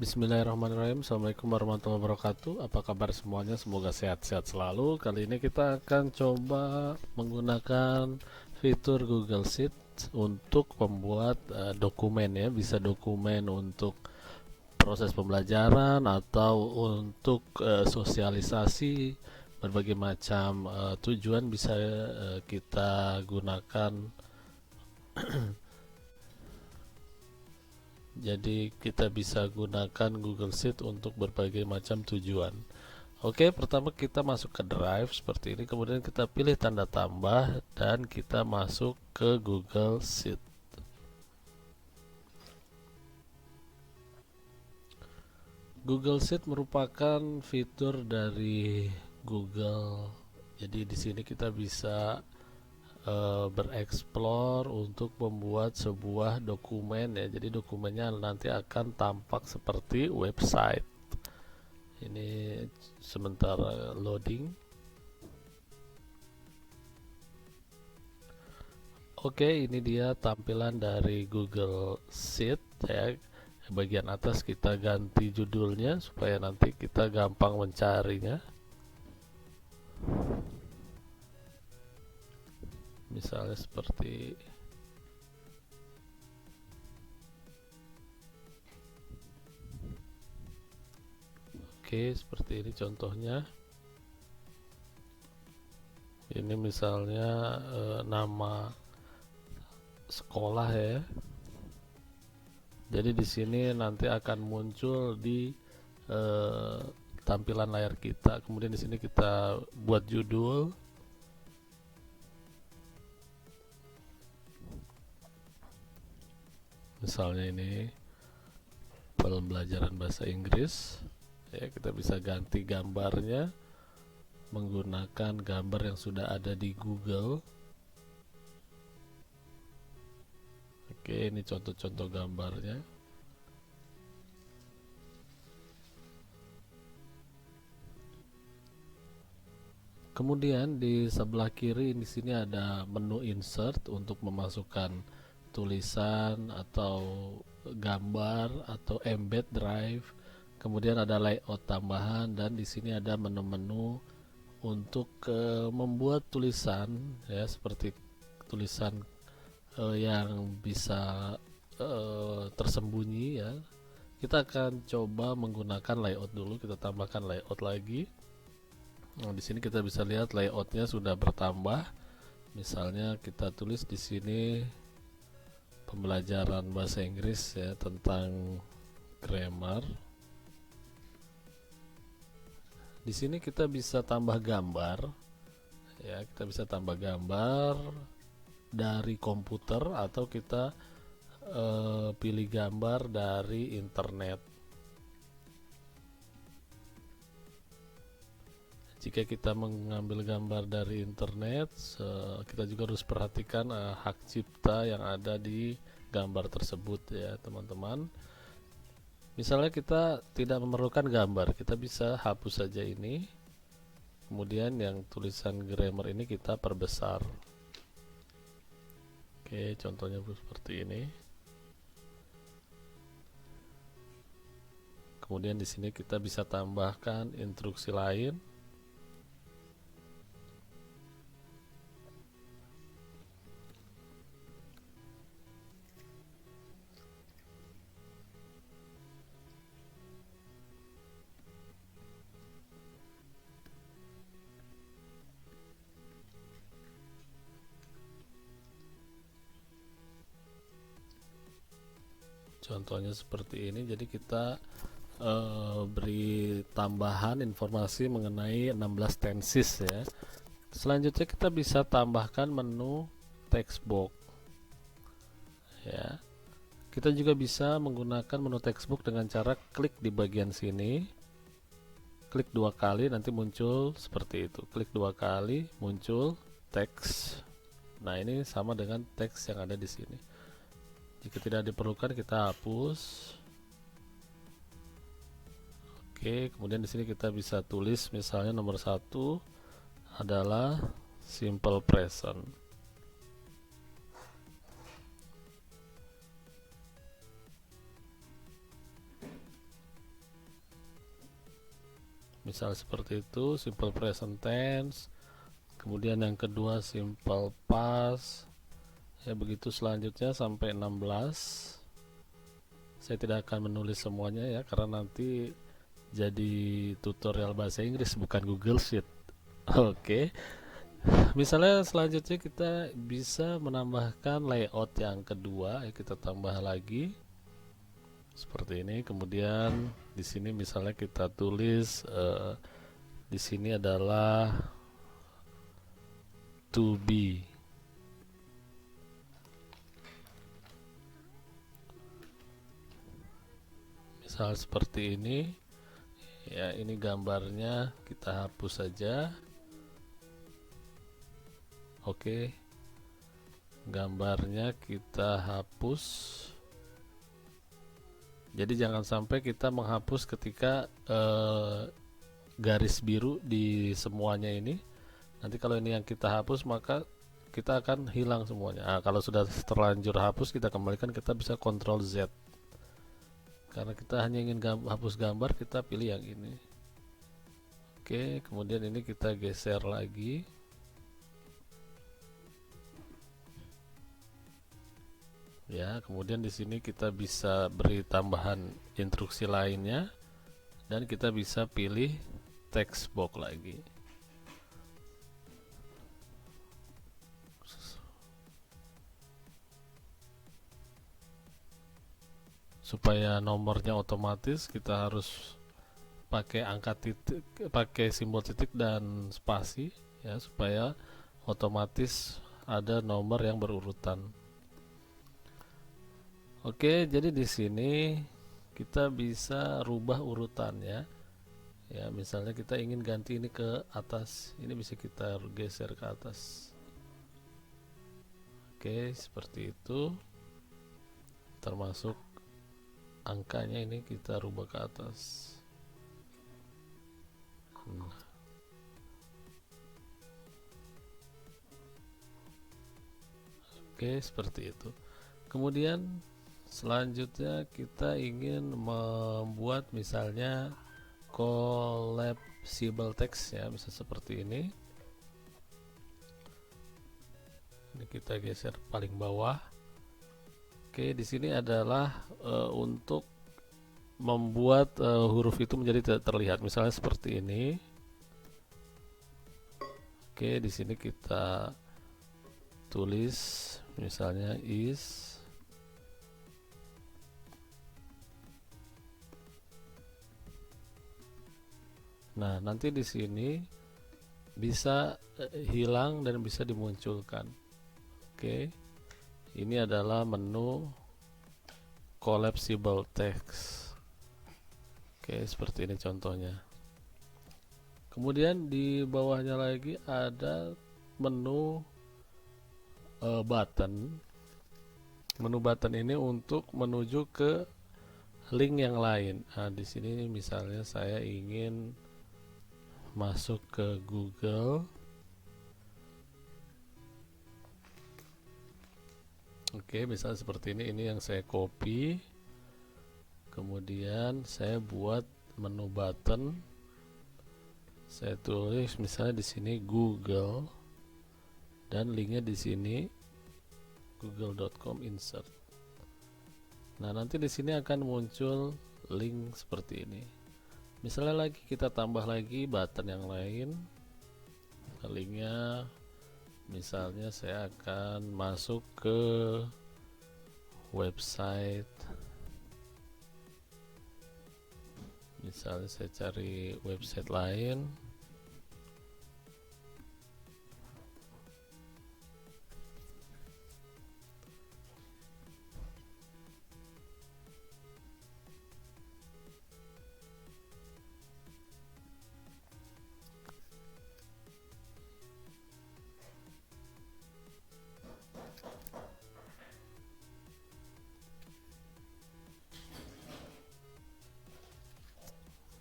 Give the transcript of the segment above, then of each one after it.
Bismillahirrahmanirrahim. Assalamualaikum warahmatullahi wabarakatuh. Apa kabar semuanya? Semoga sehat-sehat selalu. Kali ini kita akan coba menggunakan fitur Google Sheet untuk membuat dokumen ya. Bisa dokumen untuk proses pembelajaran atau untuk sosialisasi berbagai macam tujuan bisa kita gunakan. Jadi kita bisa gunakan Google Sheet untuk berbagai macam tujuan. Oke, pertama kita masuk ke Drive seperti ini, kemudian kita pilih tanda tambah dan kita masuk ke Google Sheet. Google Sheet merupakan fitur dari Google. Jadi di sini kita bisa bereksplor untuk membuat sebuah dokumen ya. Jadi dokumennya nanti akan tampak seperti website. Ini sementara loading. Oke, ini dia tampilan dari Google Sheet ya. Bagian atas kita ganti judulnya supaya nanti kita gampang mencarinya. Misalnya seperti seperti ini contohnya. Ini misalnya nama sekolah ya. Jadi di sini nanti akan muncul di tampilan layar kita. Kemudian di sini kita buat judul. Misalnya ini pembelajaran bahasa Inggris. Ya, kita bisa ganti gambarnya menggunakan gambar yang sudah ada di Google. Oke, ini contoh-contoh gambarnya. Kemudian di sebelah kiri di sini ada menu insert untuk memasukkan tulisan atau gambar atau embed drive. Kemudian ada layout tambahan dan di sini ada menu-menu untuk membuat tulisan ya, seperti tulisan yang bisa tersembunyi ya. Kita akan coba menggunakan layout dulu. Kita tambahkan layout lagi. Nah, di sini kita bisa lihat layoutnya sudah bertambah. Misalnya kita tulis di sini pembelajaran bahasa Inggris ya, tentang grammar. Di sini kita bisa tambah gambar ya, kita bisa tambah gambar dari komputer atau kita pilih gambar dari internet. Jika kita mengambil gambar dari internet, kita juga harus perhatikan hak cipta yang ada di gambar tersebut ya teman-teman. Misalnya kita tidak memerlukan gambar, kita bisa hapus saja ini. Kemudian yang tulisan grammar ini kita perbesar. Oke, contohnya seperti ini. Kemudian di sini kita bisa tambahkan instruksi lain. Contohnya seperti ini. Jadi kita beri tambahan informasi mengenai 16 tenses ya. Selanjutnya kita bisa tambahkan menu text box ya. Kita juga bisa menggunakan menu textbook dengan cara klik di bagian sini, klik 2 kali nanti muncul seperti itu, klik 2 kali muncul teks. Nah, ini sama dengan teks yang ada di sini. Jika tidak diperlukan kita hapus. Oke, kemudian di sini kita bisa tulis misalnya nomor 1 adalah simple present. misal seperti itu, simple present tense. Kemudian yang kedua simple past. Ya, begitu selanjutnya sampai 16. Saya tidak akan menulis semuanya ya, karena nanti jadi tutorial bahasa Inggris bukan Google Sheet. Oke. Misalnya selanjutnya kita bisa menambahkan layout yang kedua, ya kita tambah lagi seperti ini. Kemudian di sini misalnya kita tulis di sini adalah to be. Misal seperti ini. Ya, ini gambarnya kita hapus saja. Oke. Gambarnya kita hapus. Jadi jangan sampai kita menghapus ketika garis biru di semuanya ini. Nanti kalau ini yang kita hapus, maka kita akan hilang semuanya. Nah, kalau sudah terlanjur hapus, kita kembalikan, kita bisa Ctrl Z. Karena kita hanya ingin hapus gambar, kita pilih yang ini. Oke, kemudian ini kita geser lagi. Ya, kemudian di sini kita bisa beri tambahan instruksi lainnya, dan kita bisa pilih text box lagi. Supaya nomornya otomatis, kita harus pakai angka titik, pakai simbol titik dan spasi ya, supaya otomatis ada nomor yang berurutan. Oke, jadi di sini kita bisa rubah urutan ya. Ya, misalnya kita ingin ganti ini ke atas, ini bisa kita geser ke atas. Oke, seperti itu. Termasuk angkanya ini kita rubah ke atas. Oke, seperti itu. Kemudian selanjutnya kita ingin membuat misalnya collapsible text ya, bisa seperti ini. Ini kita geser paling bawah. Oke, di sini adalah untuk membuat huruf itu menjadi tidak terlihat. Misalnya seperti ini. Oke, di sini kita tulis misalnya is. Nah, nanti di sini bisa hilang dan bisa dimunculkan. Oke. Ini adalah menu collapsible text. Oke, seperti ini contohnya. Kemudian di bawahnya lagi ada menu button. Menu button ini untuk menuju ke link yang lain. Nah, di sini misalnya saya ingin masuk ke Google. Oke, misalnya seperti ini yang saya copy. Kemudian saya buat menu button. Saya tulis misalnya di sini Google dan linknya di sini google.com insert. Nah, nanti di sini akan muncul link seperti ini. Misalnya lagi kita tambah lagi button yang lain. Linknya misalnya saya akan masuk ke website. Misalnya saya cari website lain.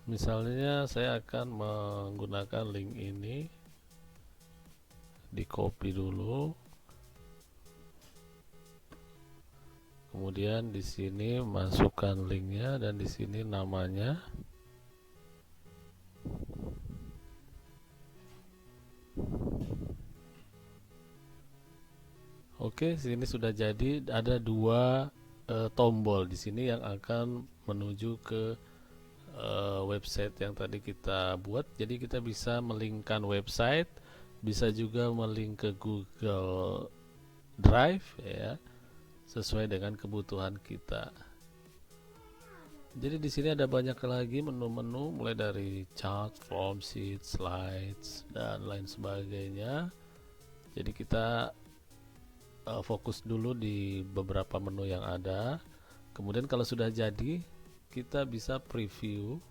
Misalnya saya akan menggunakan link ini, di copy dulu, kemudian di sini masukkan linknya dan di sini namanya. Oke, sini sudah jadi. Ada dua tombol di sini yang akan menuju ke website yang tadi kita buat. Jadi kita bisa melingkan website, bisa juga melink ke Google Drive ya, sesuai dengan kebutuhan kita. Jadi di sini ada banyak lagi menu-menu, mulai dari chart, form, sheet, slides, dan lain sebagainya. Jadi kita fokus dulu di beberapa menu yang ada. Kemudian kalau sudah jadi, kita bisa preview.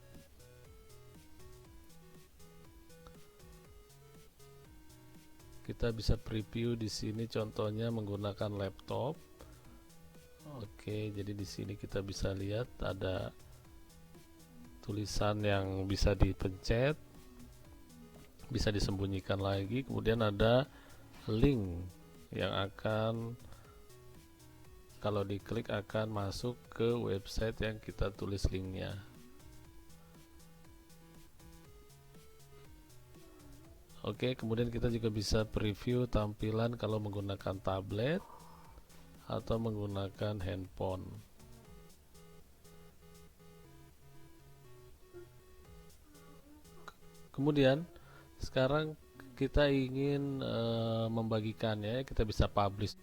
Kita bisa preview di sini contohnya menggunakan laptop. Oke, jadi di sini kita bisa lihat ada tulisan yang bisa dipencet, bisa disembunyikan lagi, kemudian ada link yang akan kalau diklik akan masuk ke website yang kita tulis linknya. Oke, kemudian kita juga bisa preview tampilan kalau menggunakan tablet atau menggunakan handphone. Kemudian sekarang kita ingin membagikannya, kita bisa publish.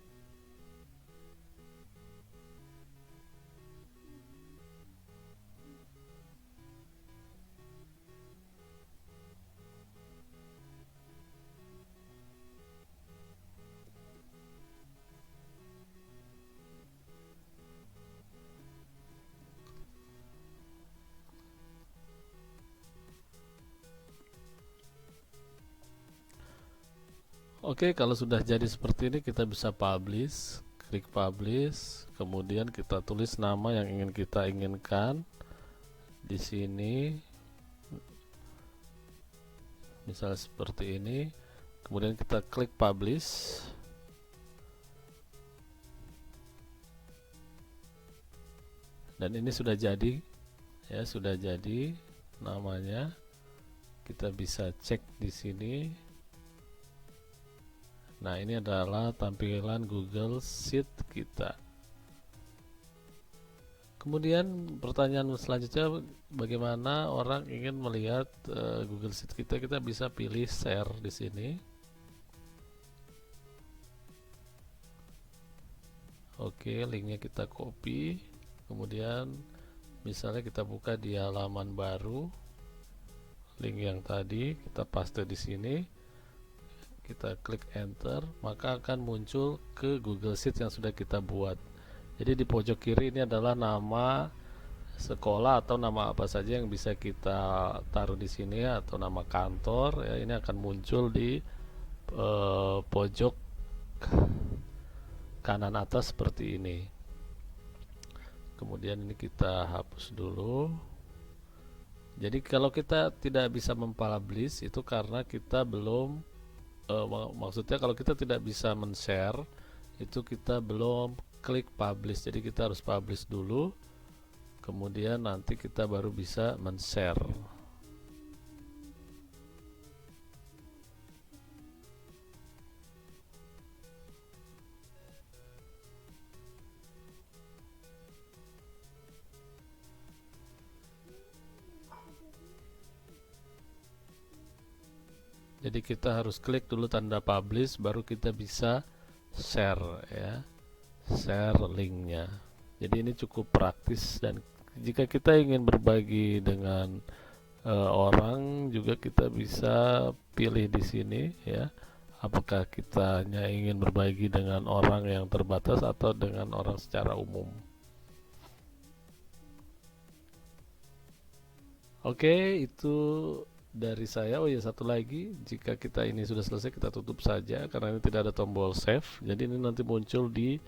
Oke, kalau sudah jadi seperti ini kita bisa publish, klik publish, kemudian kita tulis nama yang ingin kita inginkan di sini, misalnya seperti ini. Kemudian kita klik publish. Dan ini sudah jadi, ya sudah jadi namanya. Kita bisa cek di sini. Nah, ini adalah tampilan Google Sheet kita. Kemudian pertanyaan selanjutnya, bagaimana orang ingin melihat Google Sheet kita? Kita bisa pilih share di sini. Oke, linknya kita copy. Kemudian misalnya kita buka di halaman baru, link yang tadi kita paste di sini. Kita klik enter, maka akan muncul ke Google Sheet yang sudah kita buat. Jadi di pojok kiri ini adalah nama sekolah atau nama apa saja yang bisa kita taruh di sini, atau nama kantor ya, ini akan muncul di pojok kanan atas seperti ini. Kemudian ini kita hapus dulu. Jadi kalau kita tidak bisa mempublish itu karena kita belum maksudnya kalau kita tidak bisa men-share itu kita belum klik publish. Jadi kita harus publish dulu, kemudian nanti kita baru bisa men-share. Jadi kita harus klik dulu tanda publish, baru kita bisa share ya, share linknya. Jadi ini cukup praktis, dan jika kita ingin berbagi dengan orang juga kita bisa pilih di sini ya, apakah kita hanya ingin berbagi dengan orang yang terbatas atau dengan orang secara umum. Oke, itu dari saya. Oh ya, satu lagi, jika kita ini sudah selesai kita tutup saja karena ini tidak ada tombol save. Jadi ini nanti muncul di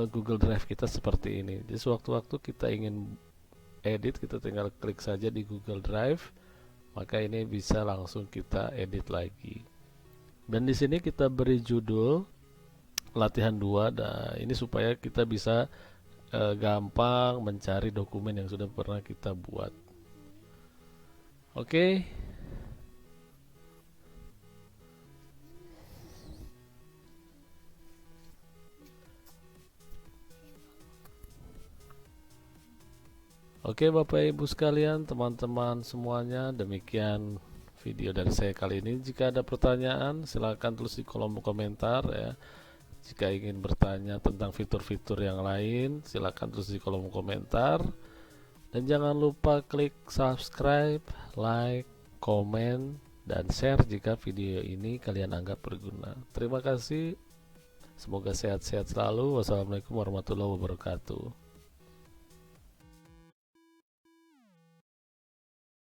Google Drive kita seperti ini. Jadi sewaktu-waktu kita ingin edit, kita tinggal klik saja di Google Drive, maka ini bisa langsung kita edit lagi. Dan di sini kita beri judul latihan 2. Nah, ini supaya kita bisa gampang mencari dokumen yang sudah pernah kita buat. Oke. Oke Bapak Ibu sekalian, teman-teman semuanya, demikian video dari saya kali ini. Jika ada pertanyaan silakan tulis di kolom komentar ya. Jika ingin bertanya tentang fitur-fitur yang lain silakan tulis di kolom komentar. Dan jangan lupa klik subscribe, like, komen, dan share jika video ini kalian anggap berguna. Terima kasih. Semoga sehat-sehat selalu. Wassalamualaikum warahmatullahi wabarakatuh.